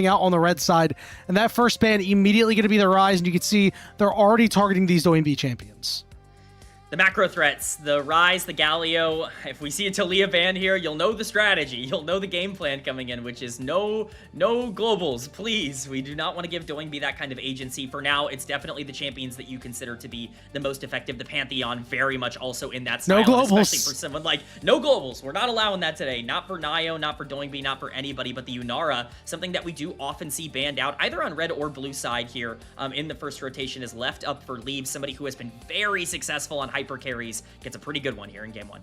out on the red side, and that first ban immediately going to be the Rise, and you can see they're already targeting these Doinb champions. The macro threats, the Rise, the Galio. If we see a Taliyah ban here, you'll know the strategy. You'll know the game plan coming in, which is no globals, please. We do not want to give Doinb that kind of agency. For now, it's definitely the champions that you consider to be the most effective. The Pantheon very much also in that style. No globals. Especially for someone like, no globals. We're not allowing that today. Not for Naiyou, not for Doinb, not for anybody, but the Yunara, something that we do often see banned out, either on red or blue side here in the first rotation, is left up for Leave. Somebody who has been very successful on hyper carries gets a pretty good one here in game 1.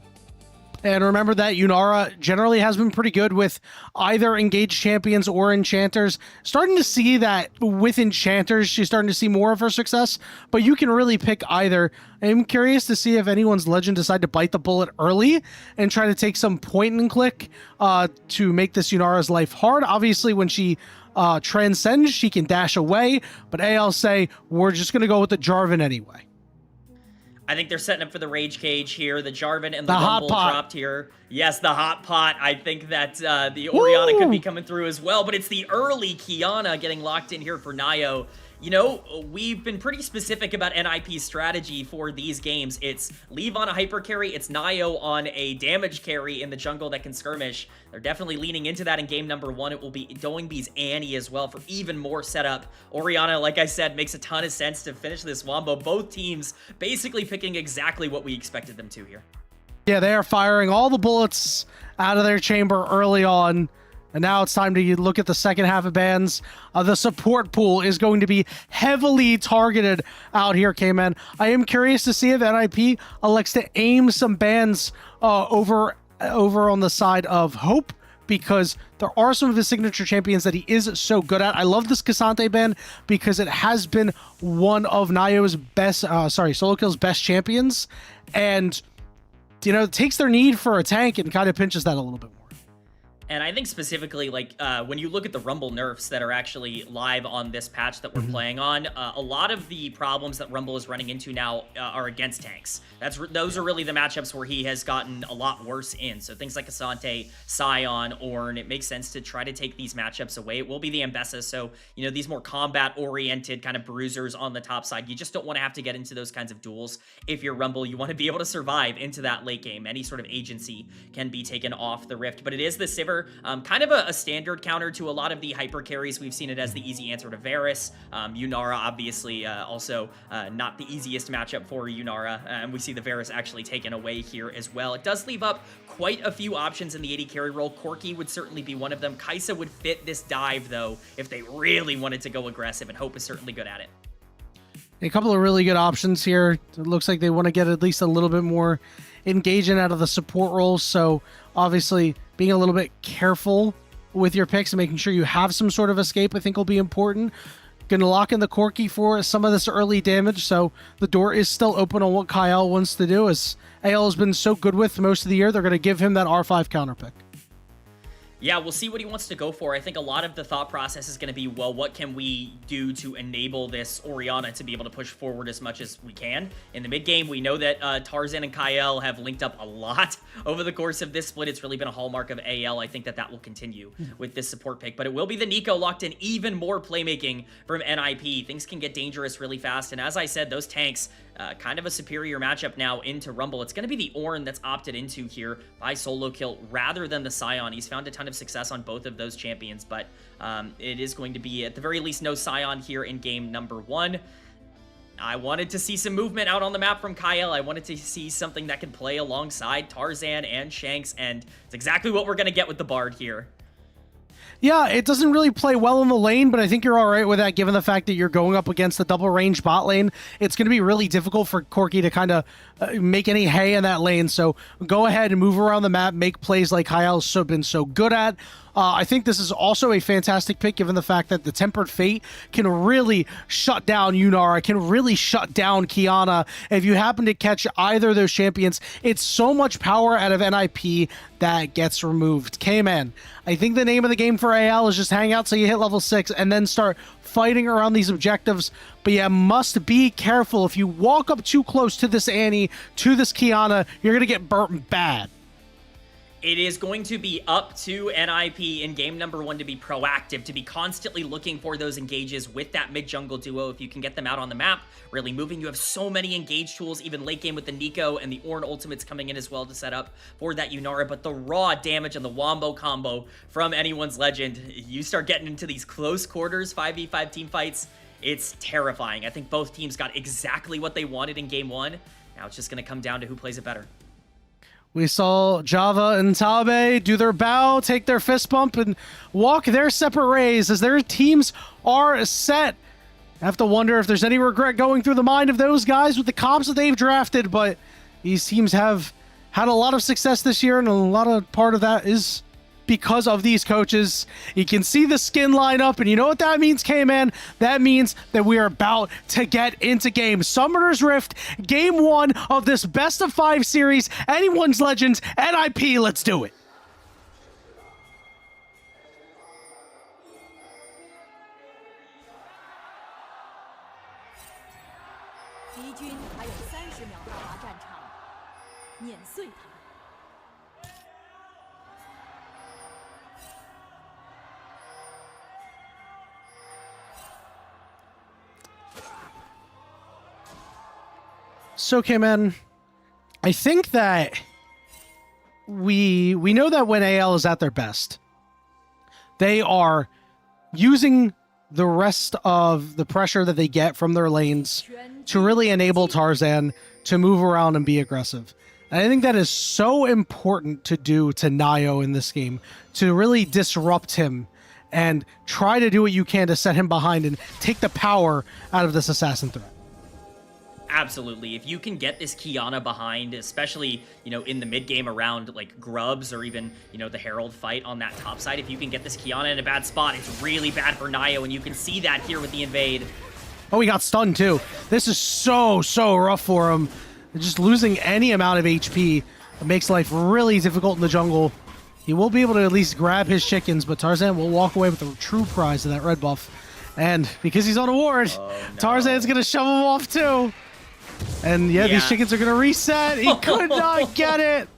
And remember that Yunara generally has been pretty good with either engaged champions or enchanters. Starting to see that with enchanters, she's starting to see more of her success, but you can really pick either. I'm curious to see if anyone's legend decide to bite the bullet early and try to take some point and click to make this Yunara's life hard. Obviously, when she transcends, she can dash away, but AL say, we're just going to go with the Jarvan anyway. I think they're setting up for the Rage Cage here. The Jarvan and the Rumble dropped here. Yes, the Hot Pot. I think that the Orianna could be coming through as well, but it's the early Kiana getting locked in here for Naiyou. You know, we've been pretty specific about NIP's strategy for these games. It's Leave on a hyper carry, it's Naiyou on a damage carry in the jungle that can skirmish. They're definitely leaning into that in game number 1. It will be Doinb's Annie as well for even more setup. Orianna, like I said, makes a ton of sense to finish this wombo. Both teams basically picking exactly what we expected them to here. Yeah, they are firing all the bullets out of their chamber early on. And now it's time to look at the second half of bans. The support pool is going to be heavily targeted out here, Kman. I am curious to see if NIP elects to aim some bans over on the side of Hope, because there are some of his signature champions that he is so good at. I love this Cassante ban because it has been one of Naiyou's best, Solokill's best champions. And, you know, it takes their need for a tank and kind of pinches that a little bit more. And I think specifically, like, when you look at the Rumble nerfs that are actually live on this patch that we're playing on, a lot of the problems that Rumble is running into now are against tanks. Those are really the matchups where he has gotten a lot worse in. So things like Asante, Sion, Ornn, it makes sense to try to take these matchups away. It will be the Ambessa, so, you know, these more combat-oriented kind of bruisers on the top side. You just don't want to have to get into those kinds of duels. If you're Rumble, you want to be able to survive into that late game. Any sort of agency can be taken off the Rift, but it is the Sivir. Kind of a standard counter to a lot of the hyper carries. We've seen it as the easy answer to Varus. Yunara, obviously, also not the easiest matchup for Yunara, and we see the Varus actually taken away here as well. It does leave up quite a few options in the AD carry role. Corki would certainly be one of them. Kai'Sa would fit this dive, though, if they really wanted to go aggressive, and Hope is certainly good at it. A couple of really good options here. It looks like they want to get at least a little bit more engaging out of the support roles, so obviously being a little bit careful with your picks and making sure you have some sort of escape, I think, will be important. Gonna lock in the Corki for some of this early damage, so the door is still open on what Kael wants to do, as AL has been so good with most of the year. They're gonna give him that R5 counter pick. Yeah, we'll see what he wants to go for. I think a lot of the thought process is going to be, well, what can we do to enable this Orianna to be able to push forward as much as we can? In the mid game, we know that Tarzan and Kael have linked up a lot over the course of this split. It's really been a hallmark of AL. I think that will continue with this support pick, but it will be the Nico locked in. Even more playmaking from NIP. Things can get dangerous really fast, and as I said, those tanks, kind of a superior matchup now into Rumble. It's going to be the Ornn that's opted into here by Solokill rather than the Sion. He's found a ton of success on both of those champions, but it is going to be, at the very least, no Sion here in game number 1. I wanted to see some movement out on the map from Kael. I wanted to see something that can play alongside Tarzan and Shanks, and it's exactly what we're going to get with the Bard here. Yeah, it doesn't really play well in the lane, but I think you're all right with that given the fact that you're going up against the double range bot lane. It's going to be really difficult for Corki to kind of make any hay in that lane, so go ahead and move around the map, make plays like Kael's been so good at. I think this is also a fantastic pick given the fact that the Tempered Fate can really shut down Yunara, can really shut down Kiana. If you happen to catch either of those champions, it's so much power out of NIP that gets removed. Kman, I think the name of the game for AL is just hang out till you hit level 6 and then start fighting around these objectives, but you must be careful. If you walk up too close to this Annie, to this Kiana, you're going to get burnt bad. It is going to be up to NIP in game number 1 to be proactive, to be constantly looking for those engages with that mid-jungle duo. If you can get them out on the map, really moving. You have so many engage tools, even late game with the Nico and the Ornn ultimates coming in as well to set up for that Yunara. But the raw damage and the wombo combo from anyone's Legend, you start getting into these close quarters, 5v5 team fights, it's terrifying. I think both teams got exactly what they wanted in game 1. Now it's just going to come down to who plays it better. We saw Java and Tabe do their bow, take their fist bump, and walk their separate ways as their teams are set. I have to wonder if there's any regret going through the mind of those guys with the comps that they've drafted, but these teams have had a lot of success this year, and a lot of part of that is because of these coaches. You can see the skin line up, and you know what that means, Kman? That means that we are about to get into game. Summoner's Rift, game 1 of this best of 5 series. Anyone's Legends, NIP, let's do it. So, Kman, I think that we know that when AL is at their best, they are using the rest of the pressure that they get from their lanes to really enable Tarzan to move around and be aggressive. And I think that is so important to do to Naiyou in this game, to really disrupt him and try to do what you can to set him behind and take the power out of this assassin threat. Absolutely. If you can get this Qiyana behind, especially, you know, in the mid game around like Grubs or even, you know, the Herald fight on that top side, if you can get this Qiyana in a bad spot, it's really bad for Naiyou, and you can see that here with the invade. Oh, he got stunned too. This is so rough for him. Just losing any amount of HP makes life really difficult in the jungle. He will be able to at least grab his chickens, but Tarzan will walk away with the true prize of that red buff. And because he's on a ward, Tarzan's going to shove him off too. And yeah, these chickens are going to reset. He could not get it.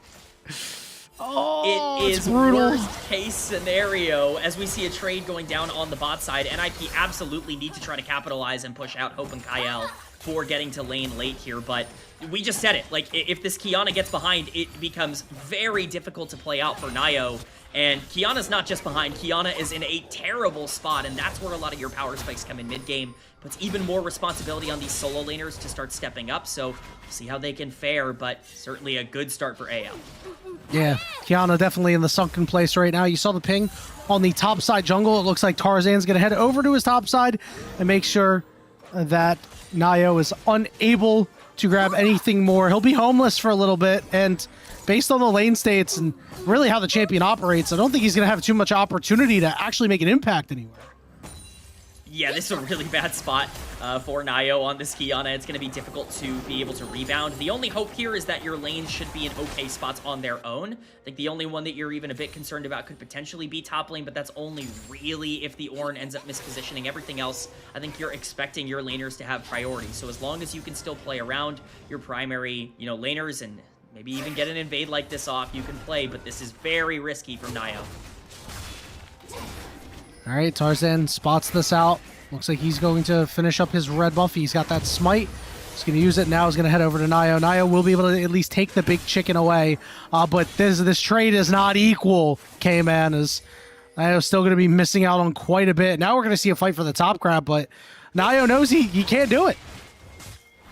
Oh, it is brutal. Worst case scenario as we see a trade going down on the bot side. NIP absolutely need to try to capitalize and push out Hope and Kael for getting to lane late here, but we just said it. Like, if this Qiyana gets behind, it becomes very difficult to play out for Naiyou. And Qiyana's not just behind, Qiyana is in a terrible spot, and that's where a lot of your power spikes come in mid-game. Puts even more responsibility on these solo laners to start stepping up, so see how they can fare, but certainly a good start for AL. Yeah, Qiyana definitely in the sunken place right now. You saw the ping on the top side jungle. It looks like Tarzan's going to head over to his top side and make sure that Naiyou is unable to grab anything more. He'll be homeless for a little bit, and based on the lane states and really how the champion operates, I don't think he's going to have too much opportunity to actually make an impact anywhere. Yeah, this is a really bad spot for Naiyou on this Qiyana. It's going to be difficult to be able to rebound. The only hope here is that your lanes should be in okay spots on their own. I think the only one that you're even a bit concerned about could potentially be top lane, but that's only really if the Ornn ends up mispositioning. Everything else, I think you're expecting your laners to have priority. So as long as you can still play around your primary, you know, laners and maybe even get an invade like this off, you can play, but this is very risky from Naiyou. All right, Tarzan spots this out. Looks like he's going to finish up his red buff. He's got that smite. He's going to use it now. He's going to head over to Naiyou. Naiyou will be able to at least take the big chicken away. But this trade is not equal, Kman, as Naiyou's still going to be missing out on quite a bit. Now we're going to see a fight for the top grab, but Naiyou knows he can't do it.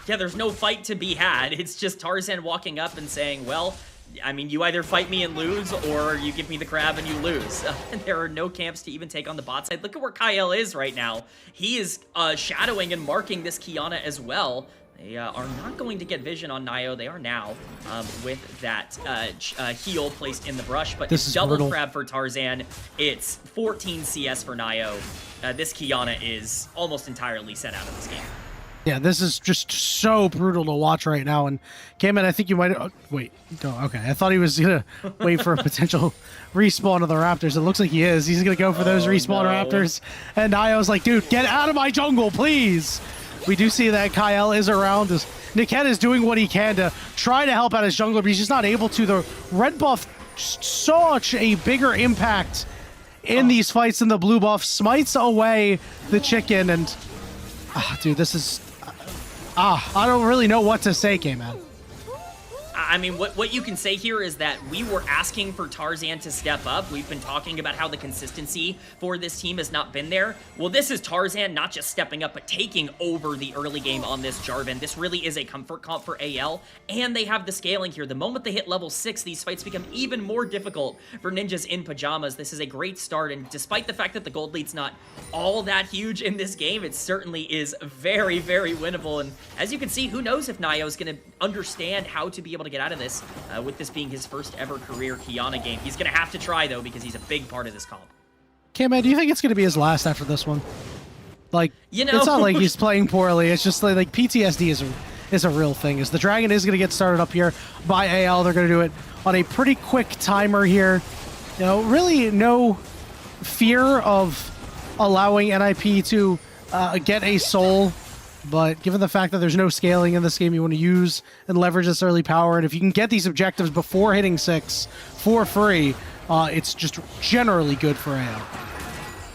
Yeah, there's no fight to be had. It's just Tarzan walking up and saying, well, I mean, you either fight me and lose, or you give me the crab and you lose. There are no camps to even take on the bot side. Look at where Kael is right now. He is shadowing and marking this Qiyana as well. They are not going to get vision on Naiyou. They are now with that heal placed in the brush, but this it's is double brutal. crab for Tarzan. It's 14 CS for Naiyou. This Qiyana is almost entirely set out of this game. Yeah, this is just so brutal to watch right now. And Kman, I think you might... wait. Oh, okay. I thought he was going to wait for a potential respawn of the Raptors. It looks like he is. He's going to go for those respawn Raptors. And Naiyou's like, dude, get out of my jungle, please. We do see that Kael is around. Niket is doing what he can to try to help out his jungler, but he's just not able to. The red buff such a bigger impact in these fights than the blue buff. Smites away the chicken, and dude, this is I don't really know what to say, Kman. I mean, what you can say here is that we were asking for Tarzan to step up. We've been talking about how the consistency for this team has not been there. Well, this is Tarzan not just stepping up, but taking over the early game on this Jarvan. This really is a comfort comp for AL, and they have the scaling here. The moment they hit level 6, these fights become even more difficult for Ninjas in Pyjamas. This is a great start, and despite the fact that the gold lead's not all that huge in this game, it certainly is very, very winnable. And as you can see, who knows if Naiyou is going to understand how to be able to get out of this, with this being his first ever career Kiana game. He's going to have to try, though, because he's a big part of this comp. Kman, do you think it's going to be his last after this one? Like, you know, it's not like he's playing poorly. It's just like PTSD is a real thing. As the Dragon is going to get started up here by AL, they're going to do it on a pretty quick timer here. You know, really no fear of allowing NIP to get a soul. But given the fact that there's no scaling in this game, you want to use and leverage this early power. And if you can get these objectives before hitting 6 for free, it's just generally good for AL.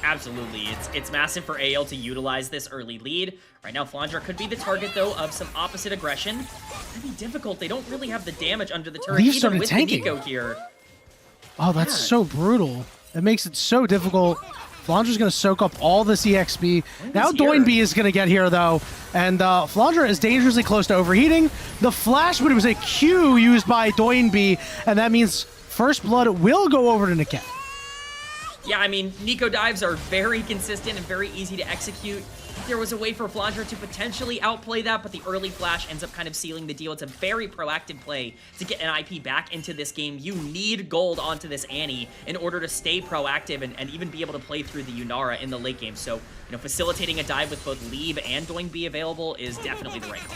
Absolutely. It's massive for AL to utilize this early lead. Right now, Flandre could be the target, though, of some opposite aggression. It'd be difficult. They don't really have the damage under the turret, even with tanking. the Nico here. Oh, that's so brutal. That makes it so difficult. Flandre's going to soak up all this EXP. Now Doinb is going to get here, though. And Flandre is dangerously close to overheating. The flash, but it was a Q used by Doinb, and that means First Blood will go over to Niket. Yeah, I mean, Nico dives are very consistent and very easy to execute. There was a way for Flandre to potentially outplay that, but the early flash ends up kind of sealing the deal. It's a very proactive play to get an IP back into this game. You need gold onto this Annie in order to stay proactive and even be able to play through the Yunara in the late game. So, you know, facilitating a dive with both Lieb and Doinb available is definitely the right call.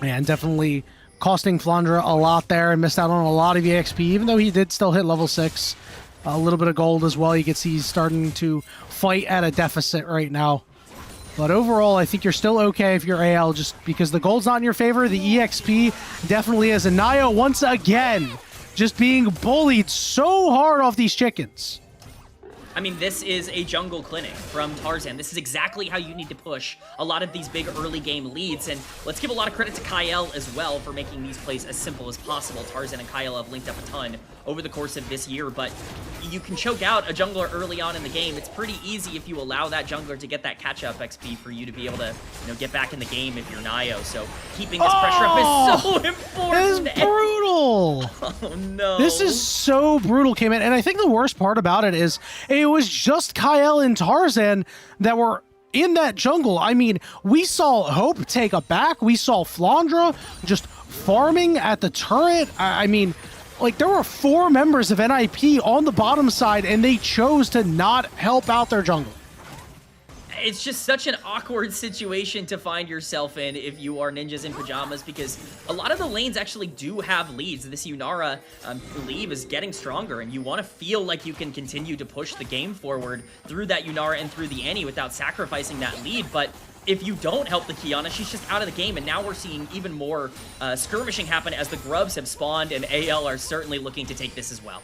And definitely costing Flandre a lot there and missed out on a lot of EXP, even though he did still hit level 6. A little bit of gold as well. You can see he's starting to fight at a deficit right now. But overall, I think you're still okay if you're AL, just because the gold's not in your favor. The EXP definitely is. And Naiyou, once again, just being bullied so hard off these chickens. I mean, this is a jungle clinic from Tarzan. This is exactly how you need to push a lot of these big early game leads. And let's give a lot of credit to Kael as well for making these plays as simple as possible. Tarzan and Kael have linked up a ton over the course of this year, but you can choke out a jungler early on in the game. It's pretty easy if you allow that jungler to get that catch-up XP for you to be able to, you know, get back in the game if you're Naiyou. So keeping this pressure up is so important. This is brutal. Oh, no. This is so brutal, Kman. And I think the worst part about it is it was just Kael and Tarzan that were in that jungle. I mean, we saw Hope take a back. We saw Flandre just farming at the turret. I mean, like, there were 4 members of NIP on the bottom side, and they chose to not help out their jungle. It's just such an awkward situation to find yourself in if you are Ninjas in Pyjamas, because a lot of the lanes actually do have leads. This Yunara lead is getting stronger, and you want to feel like you can continue to push the game forward through that Yunara and through the Annie without sacrificing that lead. But if you don't help the Kiana, she's just out of the game, and now we're seeing even more skirmishing happen as the Grubs have spawned, and AL are certainly looking to take this as well.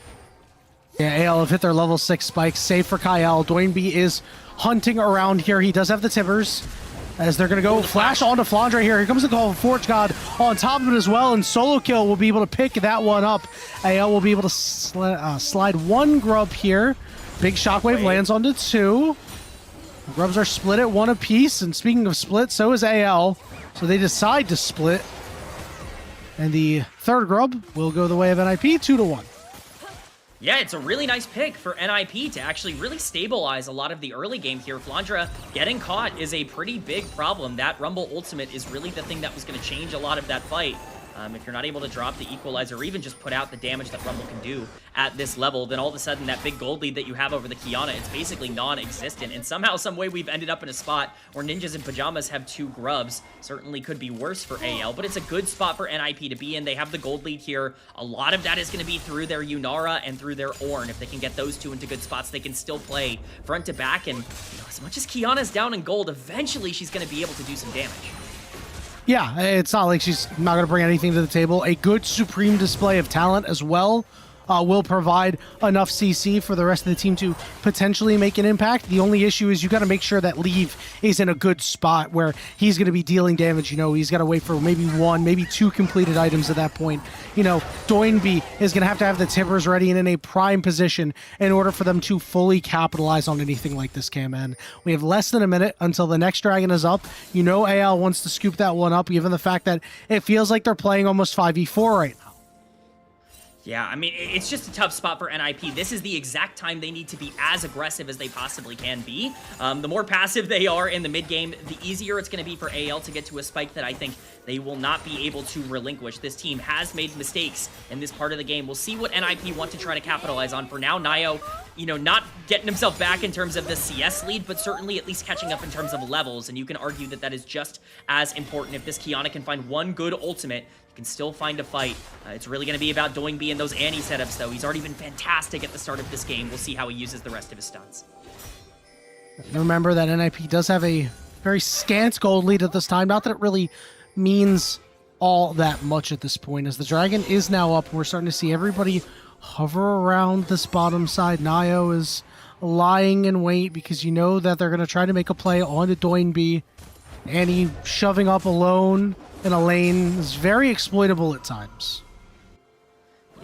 Yeah, AL have hit their level 6 spikes, save for Kael. Doinb is hunting around here. He does have the timbers, as they're going to go flash onto Flandre here. Here comes the call of Forge God on top of it as well, and Solokill will be able to pick that one up. AL will be able to slide 1 Grub here. Big shockwave lands onto 2. The Grubs are split at 1 apiece, and speaking of split, so is AL. So they decide to split. And the 3rd Grub will go the way of NIP, 2-1. Yeah, it's a really nice pick for NIP to actually really stabilize a lot of the early game here. Flandre getting caught is a pretty big problem. That Rumble ultimate is really the thing that was going to change a lot of that fight. If you're not able to drop the equalizer or even just put out the damage that Rumble can do at this level, then all of a sudden that big gold lead that you have over the Kiana, it's basically non-existent. And somehow, some way, we've ended up in a spot where Ninjas in Pyjamas have 2 Grubs. Certainly could be worse for AL, but it's a good spot for NIP to be in. They have the gold lead here. A lot of that is going to be through their Yunara and through their Ornn. If they can get those 2 into good spots, they can still play front to back. And, you know, as much as Kiana's down in gold, eventually she's going to be able to do some damage. Yeah, it's not like she's not going to bring anything to the table. A good supreme display of talent as well will provide enough CC for the rest of the team to potentially make an impact. The only issue is you got to make sure that Leave is in a good spot where he's going to be dealing damage. You know, he's got to wait for maybe 1, maybe 2 completed items at that point. You know, Doinb is going to have the tippers ready and in a prime position in order for them to fully capitalize on anything like this, Kman. We have less than a minute until the next dragon is up. You know AL wants to scoop that one up, given the fact that it feels like they're playing almost 5v4 right now. Yeah, I mean, it's just a tough spot for NIP. This is the exact time they need to be as aggressive as they possibly can be. The more passive they are in the mid game, the easier it's going to be for AL to get to a spike that I think they will not be able to relinquish. This team has made mistakes in this part of the game. We'll see what NIP want to try to capitalize on. For now, Naiyou, you know, not getting himself back in terms of the CS lead, but certainly at least catching up in terms of levels. And you can argue that that is just as important. If this Kiana can find one good ultimate, you can still find a fight. It's really going to be about Doinb and those Annie setups, though. He's already been fantastic at the start of this game. We'll see how he uses the rest of his stunts. Remember that NIP does have a very scant gold lead at this time. Not that it really means all that much at this point, as the dragon is now up. We're starting to see everybody hover around this bottom side. Naiyou is lying in wait because you know that they're going to try to make a play onto Doinb. Annie shoving up alone in a lane is very exploitable at times.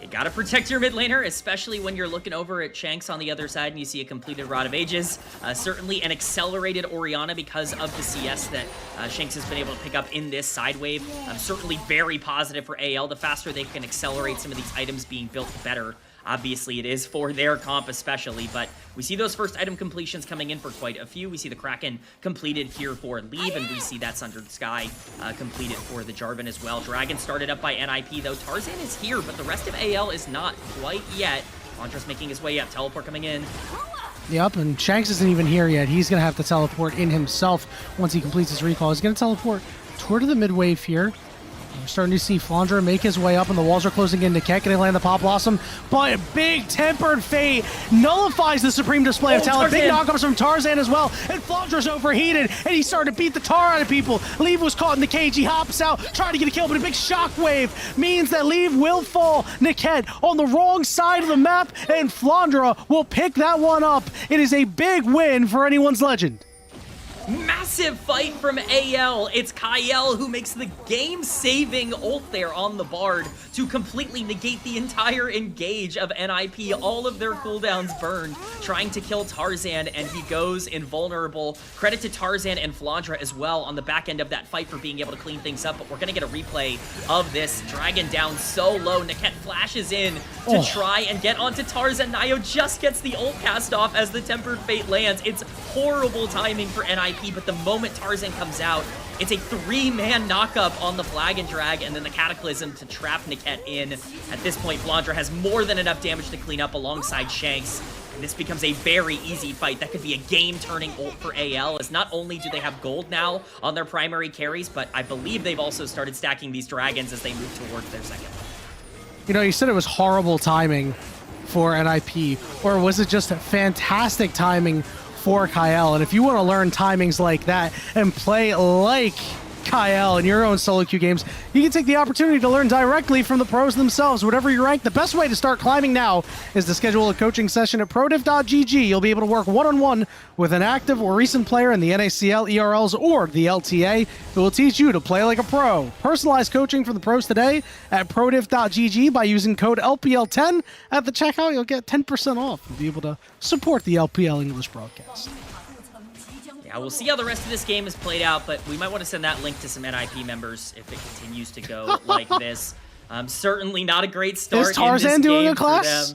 You gotta protect your mid laner, especially when you're looking over at Shanks on the other side and you see a completed Rod of Ages. Certainly an accelerated Orianna because of the CS that Shanks has been able to pick up in this side wave. Certainly very positive for AL. The faster they can accelerate some of these items being built, the better. Obviously, it is for their comp especially, but we see those first item completions coming in for quite a few. We see the Kraken completed here for Leave, and we see that Sundered Sky completed for the Jarvan as well. Dragon started up by NIP, though. Tarzan is here, but the rest of AL is not quite yet. Flandra's making his way up. Teleport coming in. Yep, and Shanks isn't even here yet. He's going to have to teleport in himself once he completes his recall. He's going to teleport toward the mid wave here. We're starting to see Flandre make his way up, and the walls are closing in. Niket can land the Pop Blossom, but a big Tempered Fate nullifies the supreme display of talent. Big knockups from Tarzan as well, and Flandre's overheated, and he's starting to beat the tar out of people. Leave was caught in the cage. He hops out, trying to get a kill, but a big shockwave means that Leave will fall. Niket on the wrong side of the map, and Flandre will pick that one up. It is a big win for anyone's legend. Massive fight from AL. It's Kael who makes the game-saving ult there on the Bard to completely negate the entire engage of NIP. All of their cooldowns burned, trying to kill Tarzan, and he goes invulnerable. Credit to Tarzan and Flandre as well on the back end of that fight for being able to clean things up, but we're going to get a replay of this. Dragon down so low. Niket flashes in to try and get onto Tarzan. Naiyou just gets the ult cast off as the Tempered Fate lands. It's horrible timing for NIP, but the moment Tarzan comes out, it's a 3-man knockup on the Flag and Drag, and then the Cataclysm to trap Niket in. At this point, Flandre has more than enough damage to clean up alongside Shanks, and this becomes a very easy fight. That could be a game-turning ult for AL, as not only do they have gold now on their primary carries, but I believe they've also started stacking these dragons as they move towards their second. You know, you said it was horrible timing for NIP, or was it just fantastic timing for Kael? And if you want to learn timings like that and play like Kael in your own solo queue games, you can take the opportunity to learn directly from the pros themselves. Whatever you rank, the best way to start climbing now is to schedule a coaching session at prodiv.gg. You'll be able to work one-on-one with an active or recent player in the NACL, ERLs, or the LTA who will teach you to play like a pro. Personalized coaching for the pros today at prodiv.gg. By using code LPL10 at the checkout, you'll get 10% off and be able to support the LPL English broadcast. Yeah, we'll see how the rest of this game is played out, but we might want to send that link to some NIP members if it continues to go like this. Certainly not a great start. Is Tarzan in this doing game a class?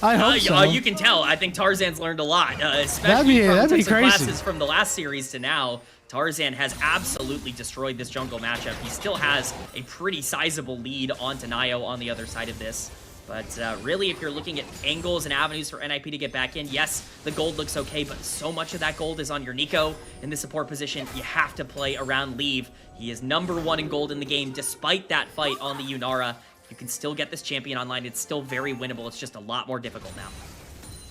I hope so. You can tell. I think Tarzan's learned a lot, especially that'd be from crazy. classes from the last series to now. Tarzan has absolutely destroyed this jungle matchup. He still has a pretty sizable lead onto Naiyou on the other side of this. But really, if you're looking at angles and avenues for NIP to get back in, yes, the gold looks okay, but so much of that gold is on your Nico. In the support position, you have to play around Leave. He is #1 in gold in the game, despite that fight on the Yunara. You can still get this champion online. It's still very winnable. It's just a lot more difficult now.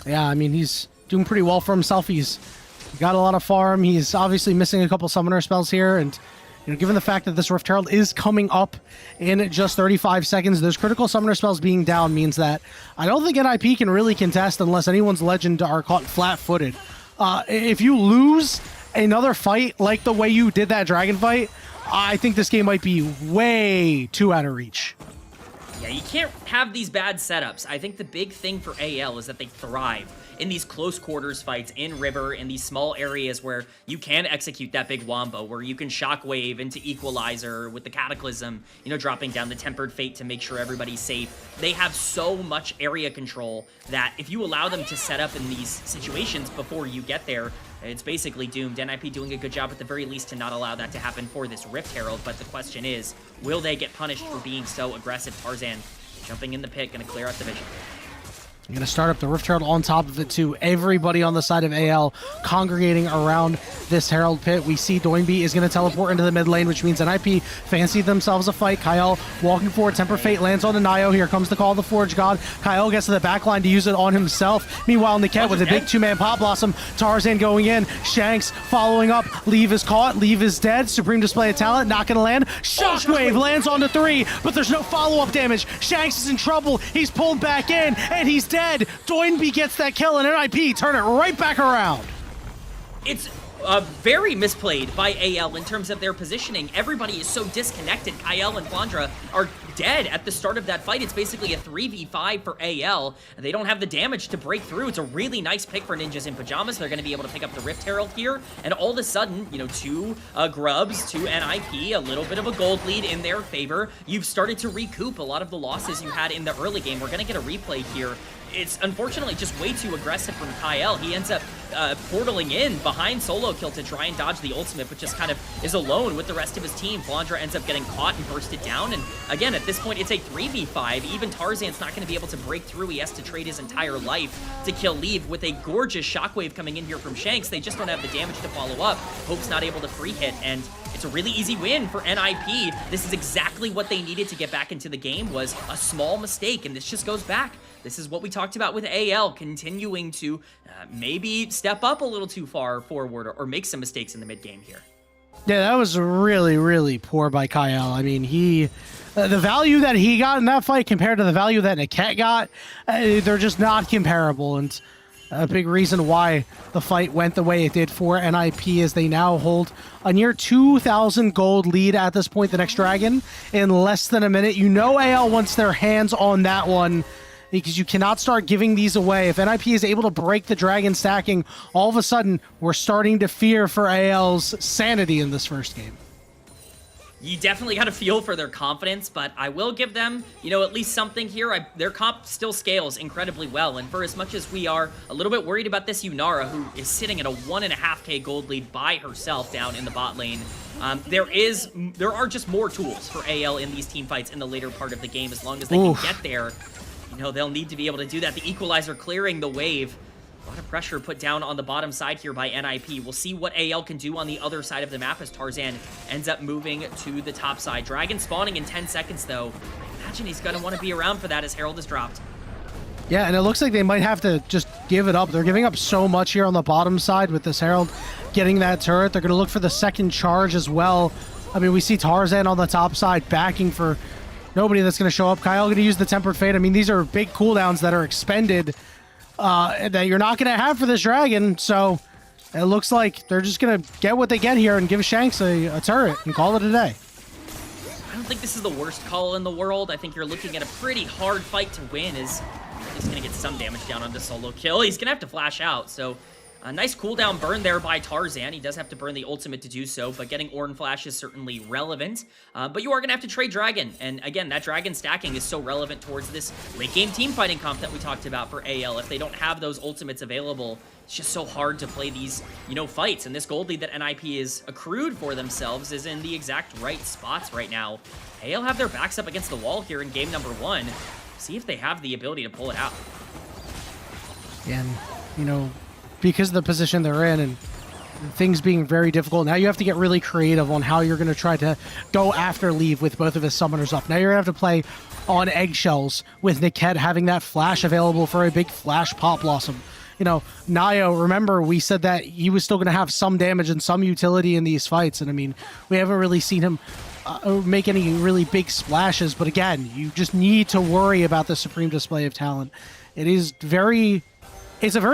Yeah, I mean, he's doing pretty well for himself. He's got a lot of farm. He's obviously missing a couple summoner spells here, and given the fact that this Rift Herald is coming up in just 35 seconds, those critical summoner spells being down means that I don't think NIP can really contest unless anyone's legend are caught flat-footed. If you lose another fight like the way you did that dragon fight, I think this game might be way too out of reach. Yeah, you can't have these bad setups. I think the big thing for AL is that they thrive in these close quarters fights in River, in these small areas where you can execute that big wombo, where you can shockwave into Equalizer with the Cataclysm, dropping down the Tempered Fate to make sure everybody's safe. They have so much area control that if you allow them to set up in these situations before you get there, it's basically doomed. NIP doing a good job at the very least to not allow that to happen for this Rift Herald, but the question is, will they get punished for being so aggressive? Tarzan jumping in the pit, gonna clear out the vision. I'm going to start up the Rift Herald on top of it too. Everybody on the side of AL congregating around this Herald pit. We see Doinb is going to teleport into the mid lane, which means NIP fancy themselves a fight. Kael walking forward. Temper Fate lands on the Naiyou. Here comes the call of the Forge God. Kael gets to the back line to use it on himself. Meanwhile, Niket with a big two-man Pop Blossom. Tarzan going in. Shanks following up. Leave is caught. Leave is dead. Supreme Display of Talent. Not going to land. Shockwave lands on the 3, but there's no follow-up damage. Shanks is in trouble. He's pulled back in, and he's dead. Doinb gets that kill, and NIP turn it right back around. It's very misplayed by AL in terms of their positioning. Everybody is so disconnected. Kael and Flandre are dead at the start of that fight. It's basically a 3v5 for AL. They don't have the damage to break through. It's a really nice pick for Ninjas in Pyjamas. They're going to be able to pick up the Rift Herald here. And all of a sudden, two Grubs, two NIP, a little bit of a gold lead in their favor. You've started to recoup a lot of the losses you had in the early game. We're going to get a replay here. It's unfortunately just way too aggressive from Kael. He ends up portaling in behind Solokill to try and dodge the ultimate, but just kind of is alone with the rest of his team. Flandre ends up getting caught and bursted down. And again, at this point, it's a 3v5. Even Tarzan's not going to be able to break through. He has to trade his entire life to kill Leave with a gorgeous shockwave coming in here from Shanks. They just don't have the damage to follow up. Hope's not able to free hit, and it's a really easy win for NIP. This is exactly what they needed to get back into the game, was a small mistake, and this just goes back. This is what we talked about with AL, continuing to maybe step up a little too far forward or make some mistakes in the mid game here. Yeah, that was really, really poor by Kael. I mean, the value that he got in that fight compared to the value that Niket got, they're just not comparable. And a big reason why the fight went the way it did for NIP is they now hold a near 2,000 gold lead at this point, the next dragon, in less than a minute. AL wants their hands on that one, because you cannot start giving these away. If NIP is able to break the dragon stacking, all of a sudden, we're starting to fear for AL's sanity in this first game. You definitely got to feel for their confidence, but I will give them, at least something here. Their comp still scales incredibly well, and for as much as we are a little bit worried about this Yunara, who is sitting at a 1.5k gold lead by herself down in the bot lane, there are just more tools for AL in these team fights in the later part of the game. As long as they can get there, they'll need to be able to do that. The Equalizer clearing the wave. A lot of pressure put down on the bottom side here by NIP. We'll see what AL can do on the other side of the map as Tarzan ends up moving to the top side. Dragon spawning in 10 seconds, though. I imagine he's going to want to be around for that as Herald is dropped. Yeah, and it looks like they might have to just give it up. They're giving up so much here on the bottom side with this Herald getting that turret. They're going to look for the second charge as well. I mean, we see Tarzan on the top side backing for nobody that's going to show up. Kael going to use the Tempered Fate. I mean, these are big cooldowns that are expended that you're not going to have for this dragon. So it looks like they're just going to get what they get here and give Shanks a turret and call it a day. I don't think this is the worst call in the world. I think you're looking at a pretty hard fight to win, as he's going to get some damage down onto Solokill. He's going to have to flash out, so a nice cooldown burn there by Tarzan. He does have to burn the ultimate to do so, but getting Ornn Flash is certainly relevant. But you are going to have to trade Dragon. And again, that Dragon stacking is so relevant towards this late-game team fighting comp that we talked about for AL. If they don't have those ultimates available, it's just so hard to play these, fights. And this gold lead that NIP is accrued for themselves is in the exact right spots right now. AL have their backs up against the wall here in game number 1. See if they have the ability to pull it out. And, because of the position they're in and things being very difficult, now you have to get really creative on how you're going to try to go after Leave with both of his summoners up. Now you're going to have to play on eggshells with Niket having that flash available for a big flash Pop Blossom. you know, Naiyou, remember, we said that he was still going to have some damage and some utility in these fights. And I mean, we haven't really seen him make any really big splashes. But again, you just need to worry about the supreme display of talent. It's a very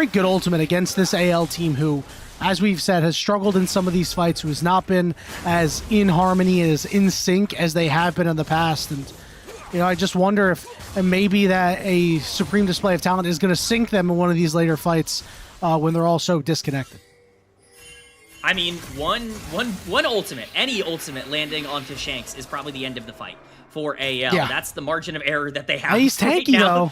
good ultimate against this AL team who, as we've said, has struggled in some of these fights, who has not been as in harmony, as in sync as they have been in the past. And, you know, I just wonder if maybe that a supreme display of talent is going to sink them in one of these later fights when they're all so disconnected. I mean, one ultimate, any ultimate landing onto Shanks is probably the end of the fight for AL. Yeah. That's the margin of error that they have. He's tanky, though.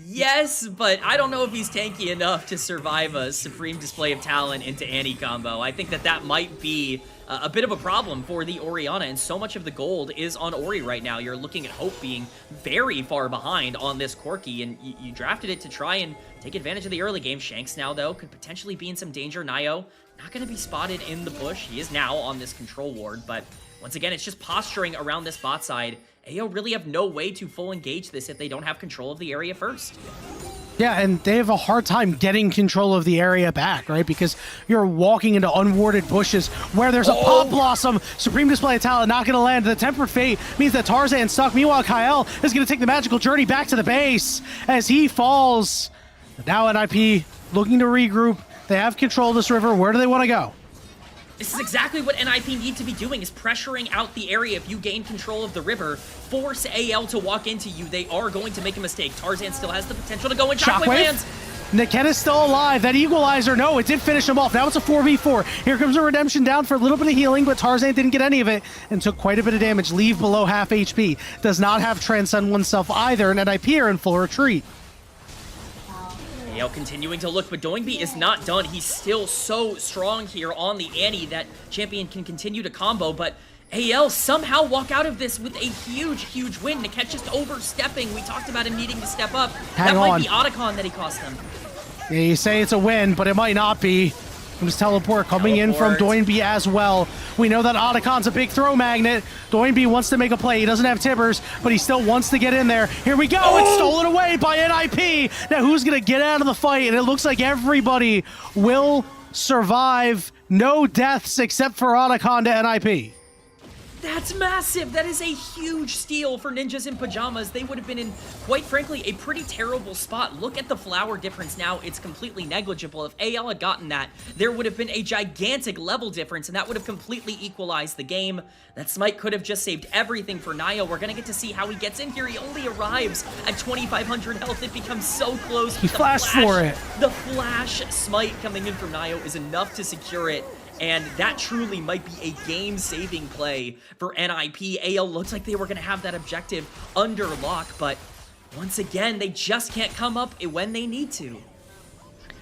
Yes, but I don't know if he's tanky enough to survive a supreme display of talent into Annie combo. I think that might be a bit of a problem for the Orianna, and so much of the gold is on Ori right now. You're looking at Hope being very far behind on this Corki, and you drafted it to try and take advantage of the early game. Shanks now, though, could potentially be in some danger. Naiyou not going to be spotted in the bush. He is now on this control ward, but once again, it's just posturing around this bot side. AO really have no way to full engage this if they don't have control of the area first. Yeah, and they have a hard time getting control of the area back, right? Because you're walking into unwarded bushes where there's a Pop Blossom. Supreme Display of Talent not going to land. The Tempered Fate means that Tarzan's stuck. Meanwhile, Kael is going to take the magical journey back to the base as he falls. Now NIP looking to regroup. They have control of this river. Where do they want to go? This is exactly what NIP need to be doing, is pressuring out the area. If you gain control of the river, force AL to walk into you. They are going to make a mistake. Tarzan still has the potential to go in. Shockwave lands. Niket is still alive. That equalizer, no, it did finish him off. Now it's a 4v4. Here comes a redemption down for a little bit of healing, but Tarzan didn't get any of it and took quite a bit of damage. Leave below half HP. Does not have Transcend oneself either, and NIP are in full retreat. AL continuing to look, but Doinb is not done. He's still so strong here on the Annie that Champion can continue to combo, but AL somehow walk out of this with a huge win. Niket just overstepping. We talked about him needing to step up. That might be Otacon that he cost them. Yeah, you say it's a win, but it might not be. There's teleport coming in from Doinb as well. We know that Otacon's a big throw magnet. Doinb wants to make a play. He doesn't have Tibbers, but he still wants to get in there. Here we go. It's stolen away by NIP. Now who's going to get out of the fight? And it looks like everybody will survive. No deaths except for Otacon to NIP. That's massive. That is a huge steal for Ninjas in Pyjamas. They would have been in, quite frankly, a pretty terrible spot. Look at the flower difference now. It's completely negligible. If AL had gotten that, there would have been a gigantic level difference, and that would have completely equalized the game. That smite could have just saved everything for Naiyou. We're going to get to see how he gets in here. He only arrives at 2,500 health. It becomes so close. He flashed for it. The flash smite coming in from Naiyou is enough to secure it. And that truly might be a game-saving play for NIP. AL looks like they were going to have that objective under lock, but once again, they just can't come up when they need to.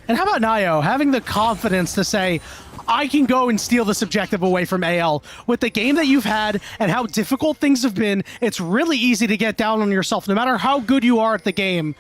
And how about Naiyou having the confidence to say, I can go and steal this objective away from AL. With the game that you've had and how difficult things have been, it's really easy to get down on yourself, no matter how good you are at the game.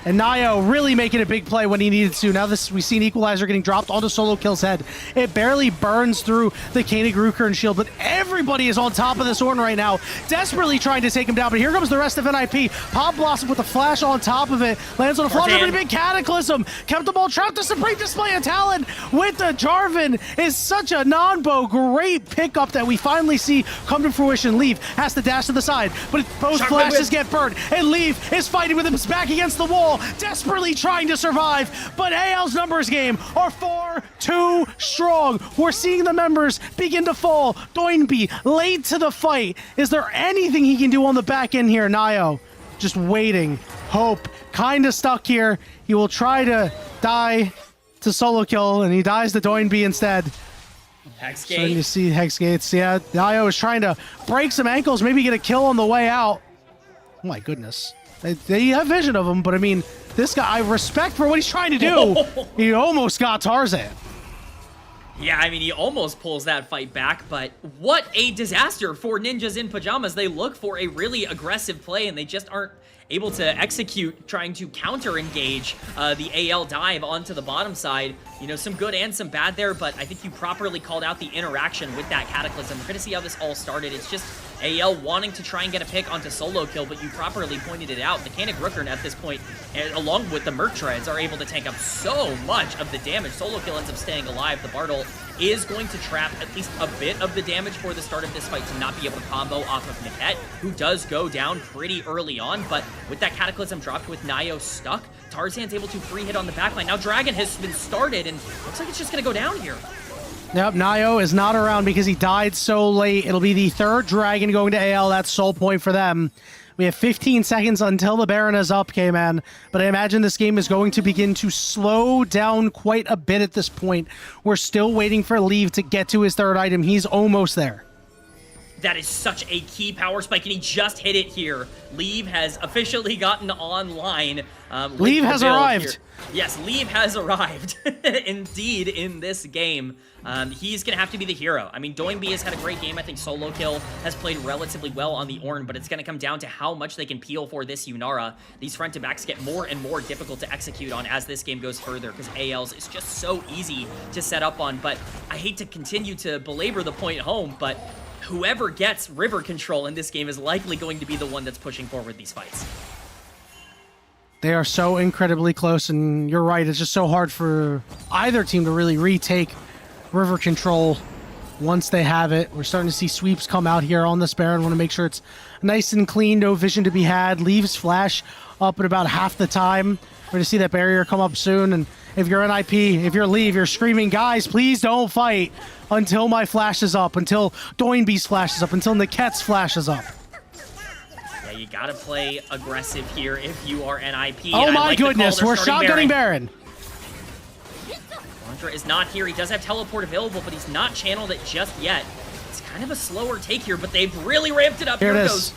And Naiyou really making a big play when he needed to. Now we've seen Equalizer getting dropped onto Solokill's head. It barely burns through the Koenig Ruker Shield, but everybody is on top of this Ornn right now, desperately trying to take him down. But here comes the rest of NIP. Pop Blossom with the flash on top of it. Lands on a Flandre, pretty big Cataclysm. Kept the ball trapped. The Supreme Display of Talent with the Jarvan is such a non-bow. Great pickup that we finally see come to fruition. Leaf has to dash to the side, but both flashes get burned. And Leaf is fighting with him back against the wall, desperately trying to survive, but AL's numbers game are far too strong. We're seeing the members begin to fall. Doinb late to the fight. Is there anything he can do on the back end here? Naiyou just waiting. Hope kind of stuck here. He will try to die to Solokill, and he dies to Doinb instead. Hexgate. So you see Hexgates. Yeah, Naiyou is trying to break some ankles, maybe get a kill on the way out. Oh my goodness. They have vision of him, but I mean, this guy, I respect for what he's trying to do. He almost got Tarzan. Yeah, I mean, he almost pulls that fight back, but what a disaster for Ninjas in Pyjamas. They look for a really aggressive play, and they just aren't able to execute, trying to counter-engage the AL dive onto the bottom side. You know, some good and some bad there, but I think you properly called out the interaction with that Cataclysm. We're going to see how this all started. It's just AL wanting to try and get a pick onto Solokill, but you properly pointed it out. The Mechanic Rookern at this point, along with the Merc Treads, are able to tank up so much of the damage. Solokill ends up staying alive. The Bartle is going to trap at least a bit of the damage for the start of this fight to not be able to combo off of Niket, who does go down pretty early on, but with that Cataclysm dropped with Naiyou stuck, Tarzan's able to free hit on the backline. Now Dragon has been started, and looks like it's just going to go down here. Yep, Naiyou is not around because he died so late. It'll be the third Dragon going to AL. That's soul point for them. We have 15 seconds until the Baron is up, Kman, but I imagine this game is going to begin to slow down quite a bit at this point. We're still waiting for Leave to get to his third item. He's almost there. That is such a key power spike, and he just hit it here. Leave has officially gotten online. Leave has arrived. Here. Yes, Leave has arrived, indeed, in this game. He's going to have to be the hero. I mean, Doinb has had a great game. I think Solokill has played relatively well on the Ornn, but it's going to come down to how much they can peel for this Yunara. These front-to-backs get more and more difficult to execute on as this game goes further, because AL's is just so easy to set up on. But I hate to continue to belabor the point home, but whoever gets river control in this game is likely going to be the one that's pushing forward these fights. They are so incredibly close, and you're right, it's just so hard for either team to really retake river control once they have it. We're starting to see sweeps come out here on this Baron. Want to make sure it's nice and clean, no vision to be had. Leaves flash up at about half the time. We're going to see that barrier come up soon, and if you're NIP, if you're Leave, you're screaming, guys, please don't fight until my flash is up, until Doinb's flash is up, until Niket's flash is up. Yeah, you gotta play aggressive here if you are NIP. Oh my goodness, we're shotgunning Baron. Flandre is not here. He does have teleport available, but he's not channeled it just yet. It's kind of a slower take here, but they've really ramped it up. Here it is.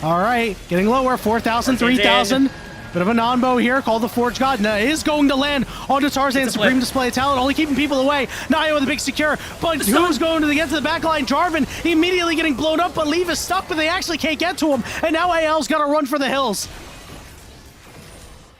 All right, getting lower, 4,000, 3,000. Bit of a non-bow here, called the Forge God. Is going to land onto Tarzan's Supreme Display of Talent, only keeping people away. Naiyou with a big secure, but who's going to get to the back line? Jarvan immediately getting blown up, but Leave is stuck, but they actually can't get to him. And now AL's got to run for the hills.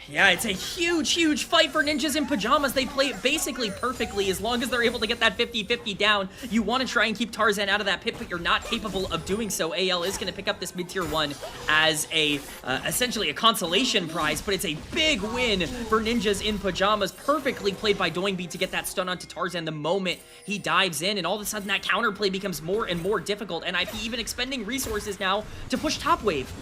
Yeah, it's a huge, huge fight for Ninjas in Pyjamas. They play it basically perfectly as long as they're able to get that 50-50 down. You want to try and keep Tarzan out of that pit, but you're not capable of doing so. AL is going to pick up this mid-tier 1 as a essentially a consolation prize, but it's a big win for Ninjas in Pyjamas. Perfectly played by Doinb to get that stun onto Tarzan the moment he dives in, and all of a sudden that counterplay becomes more and more difficult. NIP even expending resources now to push top wave.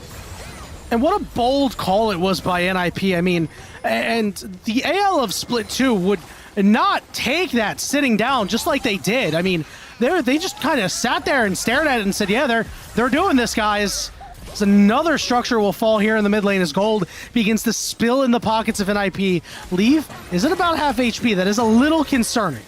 And what a bold call it was by NIP. I mean, and the AL of Split 2 would not take that sitting down just like they did. I mean, they just kind of sat there and stared at it and said, yeah, they're doing this, guys. So another structure will fall here in the mid lane as gold begins to spill in the pockets of NIP. Leave is at about half HP. That is a little concerning.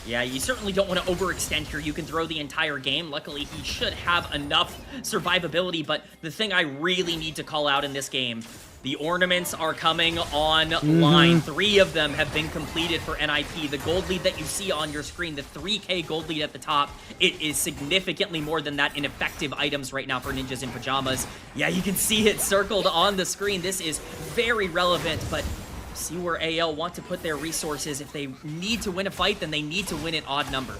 Yeah, you certainly don't want to overextend here. You can throw the entire game. Luckily, he should have enough survivability, but the thing I really need to call out in this game, the ornaments are coming online. 3 of them have been completed for NIP. The gold lead that you see on your screen, the 3K gold lead at the top, it is significantly more than that in effective items right now for Ninjas in Pyjamas. Yeah, you can see it circled on the screen. This is very relevant, but see where AL want to put their resources. If they need to win a fight, then they need to win an odd number.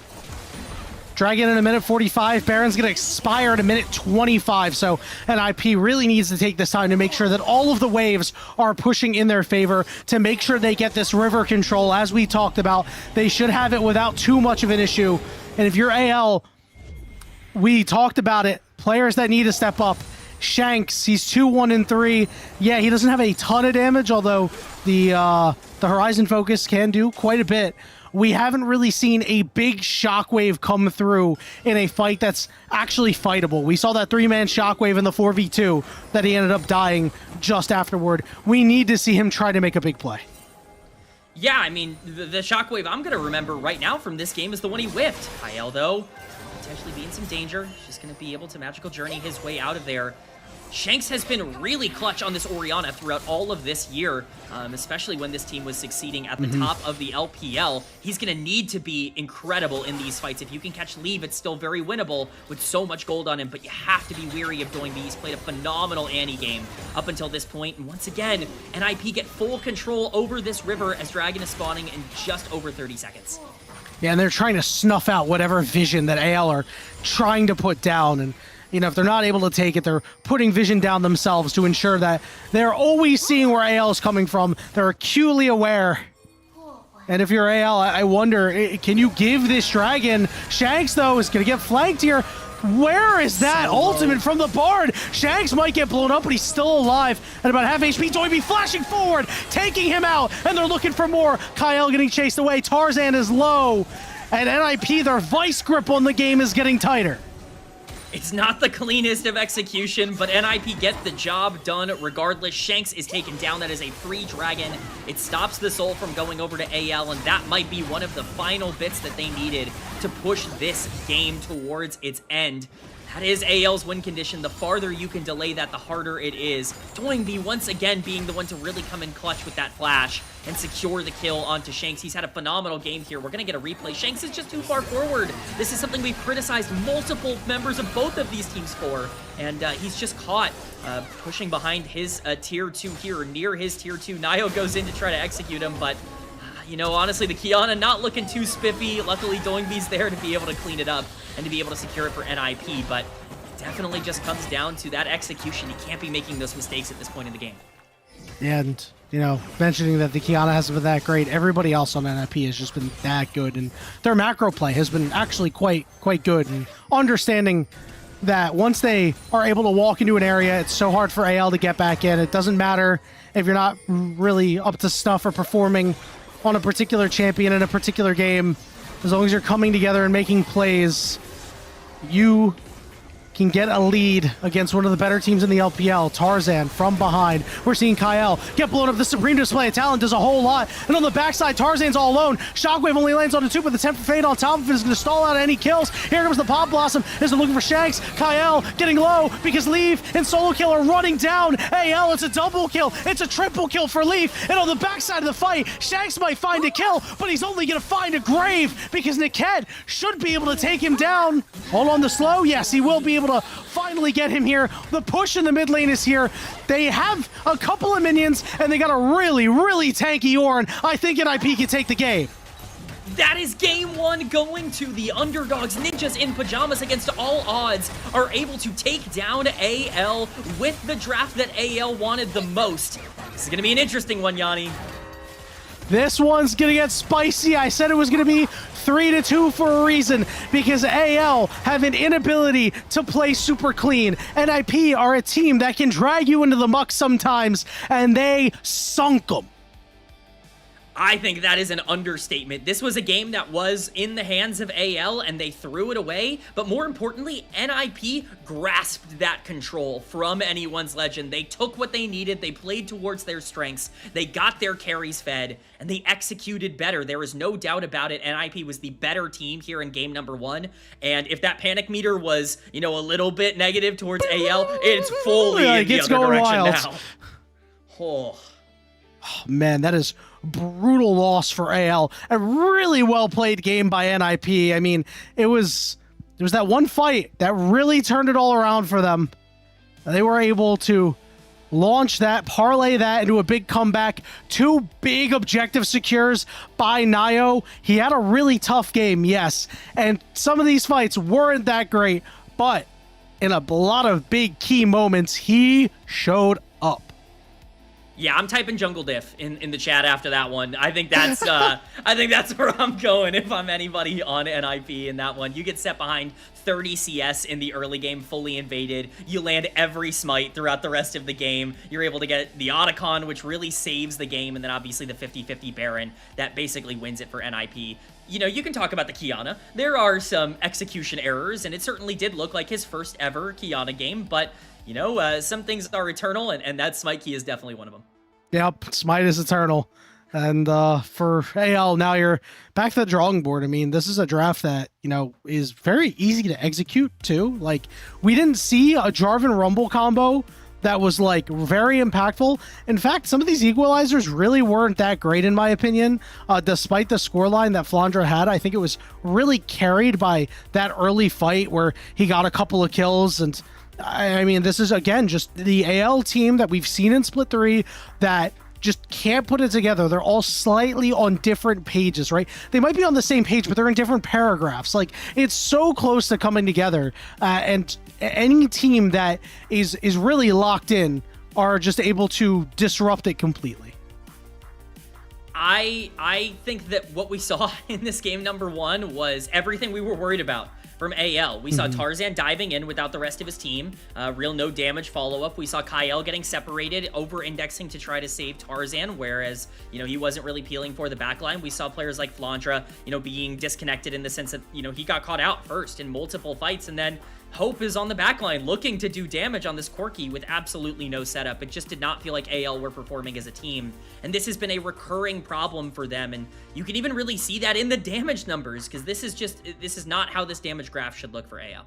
Dragon in a minute 45. Baron's going to expire at a minute 25. So NIP really needs to take this time to make sure that all of the waves are pushing in their favor to make sure they get this river control. As we talked about, they should have it without too much of an issue. And if you're AL, we talked about it. Players that need to step up. Shanks, he's 2-1-3. Yeah, he doesn't have a ton of damage, although the Horizon Focus can do quite a bit. We haven't really seen a big shockwave come through in a fight that's actually fightable. We saw that 3-man shockwave in the 4v2 that he ended up dying just afterward. We need to see him try to make a big play. Yeah, I mean, the shockwave I'm going to remember right now from this game is the one he whiffed. Kael, though, potentially be in some danger. He's just going to be able to magical journey his way out of there. Shanks has been really clutch on this Orianna throughout all of this year, especially when this team was succeeding at the top of the LPL. He's going to need to be incredible in these fights. If you can catch Leave, it's still very winnable with so much gold on him, but you have to be weary of Doinb. He's played a phenomenal Annie game up until this point, and once again, NIP get full control over this river as Dragon is spawning in just over 30 seconds. Yeah, and they're trying to snuff out whatever vision that AL are trying to put down, and you know, if they're not able to take it, they're putting vision down themselves to ensure that they're always seeing where AL is coming from. They're acutely aware. And if you're AL, I wonder, can you give this Dragon? Shanks, though, is going to get flanked here. Where is that ultimate from the Bard? Shanks might get blown up, but he's still alive at about half HP. Doinb flashing forward, taking him out, and they're looking for more. Kael getting chased away. Tarzan is low. And NIP, their vice grip on the game is getting tighter. It's not the cleanest of execution, but NIP get the job done regardless. Shanks is taken down. That is a free Dragon. It stops the Soul from going over to AL, and that might be one of the final bits that they needed to push this game towards its end. That is AL's win condition. The farther you can delay that, the harder it is. Doinb once again being the one to really come in clutch with that flash and secure the kill onto Shanks. He's had a phenomenal game here. We're going to get a replay. Shanks is just too far forward. This is something we've criticized multiple members of both of these teams for, and he's just caught pushing behind his tier 2 here, near his tier 2. Naiyou goes in to try to execute him, but you know, honestly, the Qiyana not looking too spiffy. Luckily, Doinb's there to be able to clean it up and to be able to secure it for NIP, but it definitely just comes down to that execution. You can't be making those mistakes at this point in the game. And, you know, mentioning that the Qiyana hasn't been that great, everybody else on NIP has just been that good, and their macro play has been actually quite good, and understanding that once they are able to walk into an area, it's so hard for AL to get back in. It doesn't matter if you're not really up to snuff or performing on a particular champion in a particular game. As long as you're coming together and making plays, you can get a lead against one of the better teams in the LPL. Tarzan from behind. We're seeing Kael get blown up. The Supreme Display of Talent does a whole lot. And on the backside, Tarzan's all alone. Shockwave only lands on the 2, but the Temper Fade on top of it is going to stall out any kills. Here comes the Pop Blossom. Is looking for Shanks. Kael getting low because Leaf and Solokill are running down. AL, it's a double kill. It's a triple kill for Leaf. And on the backside of the fight, Shanks might find a kill, but he's only going to find a grave because Niket should be able to take him down. Hold on the slow. Yes, he will be able to finally get him here. The push in the mid lane is here. They have a couple of minions, and they got a really tanky Ornn. I think NIP can take the game. That is game 1 going to the underdogs. Ninjas in pajamas against all odds are able to take down AL with the draft that AL wanted the most. This is going to be an interesting one, Yanni. This one's gonna get spicy. I said it was gonna be 3-2 for a reason, because AL have an inability to play super clean. NIP are a team that can drag you into the muck sometimes, and they sunk them. I think that is an understatement. This was a game that was in the hands of AL and they threw it away, but more importantly, NIP grasped that control from anyone's legend. They took what they needed, they played towards their strengths, they got their carries fed, and they executed better. There is no doubt about it. NIP was the better team here in game number 1, and if that panic meter was, you know, a little bit negative towards AL, it's fully in the other direction wild now. Oh. Man, that is brutal loss for AL. A really well played game by NIP. I mean, it was that one fight that really turned it all around for them. They were able to launch that, parlay that into a big comeback. 2 big objective secures by Naiyou. He had a really tough game, yes, and some of these fights weren't that great, but in a lot of big key moments, he showed up. Yeah, I'm typing jungle diff in the chat after that one. I think that's I think that's where I'm going if I'm anybody on NIP in that one. You get set behind 30 CS in the early game, fully invaded. You land every smite throughout the rest of the game. You're able to get the Otacon, which really saves the game, and then obviously the 50-50 Baron that basically wins it for NIP. You know, you can talk about the Qiyana. There are some execution errors, and it certainly did look like his first ever Qiyana game, but you know, some things are eternal, and that Smite key is definitely one of them. Yep, Smite is eternal. And for AL, now you're back to the drawing board. I mean, this is a draft that, you know, is very easy to execute too. Like, we didn't see a Jarvan Rumble combo that was like very impactful. In fact, some of these equalizers really weren't that great in my opinion. Despite the scoreline that Flandre had, I think it was really carried by that early fight where he got a couple of kills. And I mean, this is again just the AL team that we've seen in Split 3 that just can't put it together. They're all slightly on different pages, right? They might be on the same page, but they're in different paragraphs. Like, it's so close to coming together. And any team that is really locked in are just able to disrupt it completely. I think that what we saw in this game number 1 was everything we were worried about from AL. We saw Tarzan diving in without the rest of his team. Real no damage follow-up. We saw Kael getting separated, over-indexing to try to save Tarzan, whereas, you know, he wasn't really peeling for the backline. We saw players like Flandre, you know, being disconnected in the sense that, you know, he got caught out first in multiple fights, and then Hope is on the backline looking to do damage on this Corki with absolutely no setup. It just did not feel like AL were performing as a team. And this has been a recurring problem for them. And you can even really see that in the damage numbers, because this is not how this damage graph should look for AL.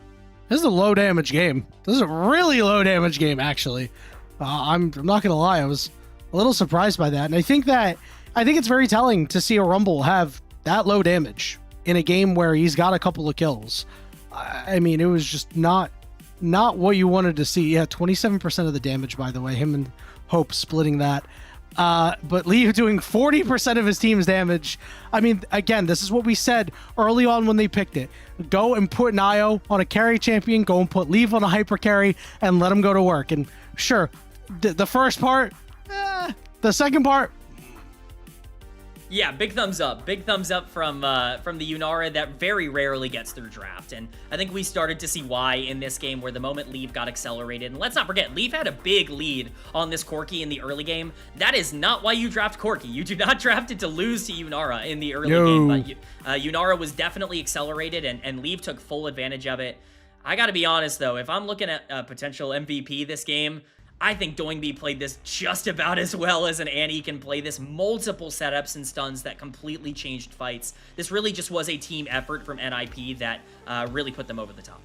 This is a low damage game. This is a really low damage game, actually. I'm not going to lie. I was a little surprised by that. And I think it's very telling to see a Rumble have that low damage in a game where he's got a couple of kills. I mean, it was just not what you wanted to see. Yeah, 27% of the damage, by the way. Him and Hope splitting that. But Leave doing 40% of his team's damage. I mean, again, this is what we said early on when they picked it. Go and put Naiyou on a carry champion. Go and put Leave on a hyper carry and let him go to work. And sure, the first part, the second part, yeah, big thumbs up. Big thumbs up from the Yunara that very rarely gets through draft. And I think we started to see why in this game, where the moment Leave got accelerated. And let's not forget, Leave had a big lead on this Corki in the early game. That is not why you draft Corki. You do not draft it to lose to Yunara in the early game. But Yunara was definitely accelerated, and Leave took full advantage of it. I got to be honest, though, if I'm looking at a potential MVP this game, I think Doinb played this just about as well as an Annie can play this. Multiple setups and stuns that completely changed fights. This really just was a team effort from NIP that really put them over the top.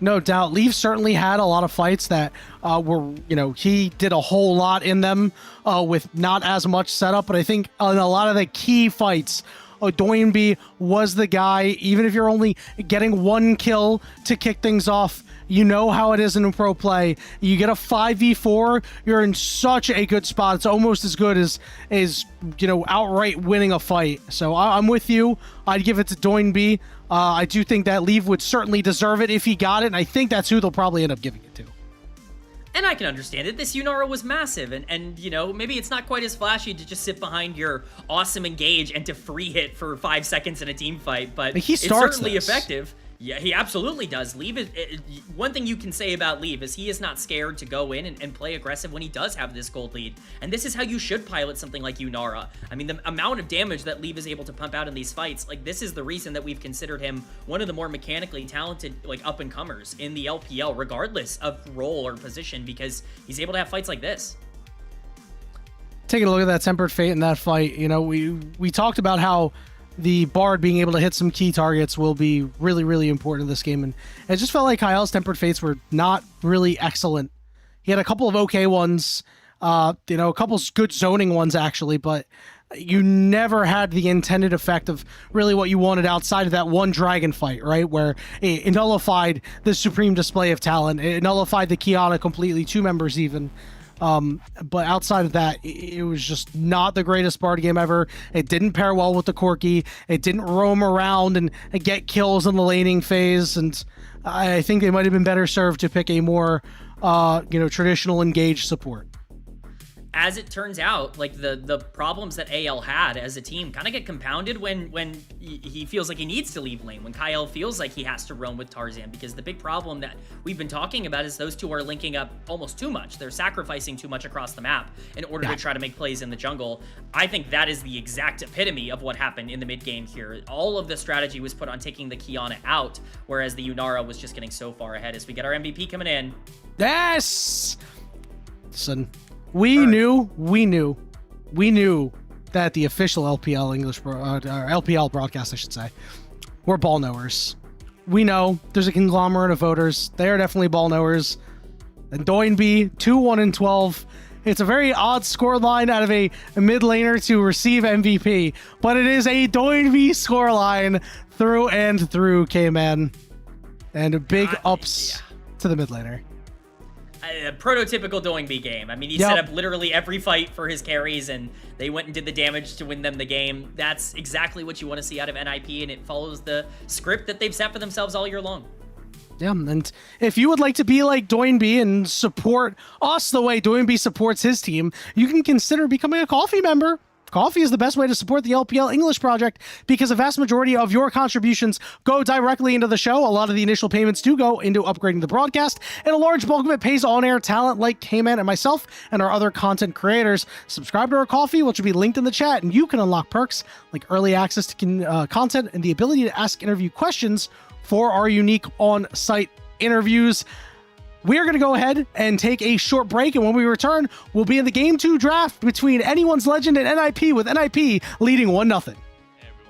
No doubt. Leaf certainly had a lot of fights that were, you know, he did a whole lot in them with not as much setup. But I think in a lot of the key fights, Doinb was the guy. Even if you're only getting one kill to kick things off, you know how it is in a pro play. You get a 5v4, you're in such a good spot. It's almost as good as you know, outright winning a fight. So I'm with you. I'd give it to Doinb. I do think that Leave would certainly deserve it if he got it, and I think that's who they'll probably end up giving it to. And I can understand it. This Yunara was massive, and you know, maybe it's not quite as flashy to just sit behind your awesome engage and to free hit for 5 seconds in a team fight, but it's certainly effective. Yeah, he absolutely does. Leave is one thing you can say about Leave is he is not scared to go in and play aggressive when he does have this gold lead. And this is how you should pilot something like Yunara. I mean, the amount of damage that Leave is able to pump out in these fights, like, this is the reason that we've considered him one of the more mechanically talented, like, up-and-comers in the LPL, regardless of role or position, because he's able to have fights like this. Taking a look at that Tempered Fate in that fight, you know, we talked about how the Bard being able to hit some key targets will be really, really important in this game. And it just felt like Kael's Tempered Fates were not really excellent. He had a couple of okay ones, you know, a couple of good zoning ones, actually, but you never had the intended effect of really what you wanted outside of that one dragon fight, right? Where it nullified the supreme display of talent. It nullified the Kiana completely, 2 members even. But outside of that, it was just not the greatest Bard game ever. It didn't pair well with the Corki. It didn't roam around and get kills in the laning phase. And I think they might have been better served to pick a more, you know, traditional engaged support. As it turns out, like, the problems that AL had as a team kind of get compounded when he feels like he needs to leave lane, when Kael feels like he has to roam with Tarzan, because the big problem that we've been talking about is those two are linking up almost too much. They're sacrificing too much across the map in order to try to make plays in the jungle. I think that is the exact epitome of what happened in the mid game here. All of the strategy was put on taking the Kiana out, whereas the Yunara was just getting so far ahead. As we get our MVP coming in. Yes! Listen. We knew that the official LPL English, or LPL broadcast, I should say, we're ball knowers. We know there's a conglomerate of voters. They are definitely ball knowers. And Doinb, 2-1-12. It's a very odd scoreline out of a mid laner to receive MVP, but it is a Doinb scoreline through and through, Kman. And big ups to the mid laner. A prototypical Doinb game. I mean, he set up literally every fight for his carries, and they went and did the damage to win them the game. That's exactly what you want to see out of NIP, and it follows the script that they've set for themselves all year long. Yeah, and if you would like to be like Doinb and support us the way Doinb supports his team, you can consider becoming a coffee member. Coffee is the best way to support the LPL English project because a vast majority of your contributions go directly into the show. A lot of the initial payments do go into upgrading the broadcast, and a large bulk of it pays on-air talent like Kman and myself and our other content creators. Subscribe to our coffee, which will be linked in the chat, and you can unlock perks like early access to content and the ability to ask interview questions for our unique on-site interviews. We're going to go ahead and take a short break, and when we return, we'll be in the Game 2 draft between Anyone's Legend and NIP, with NIP leading 1-0.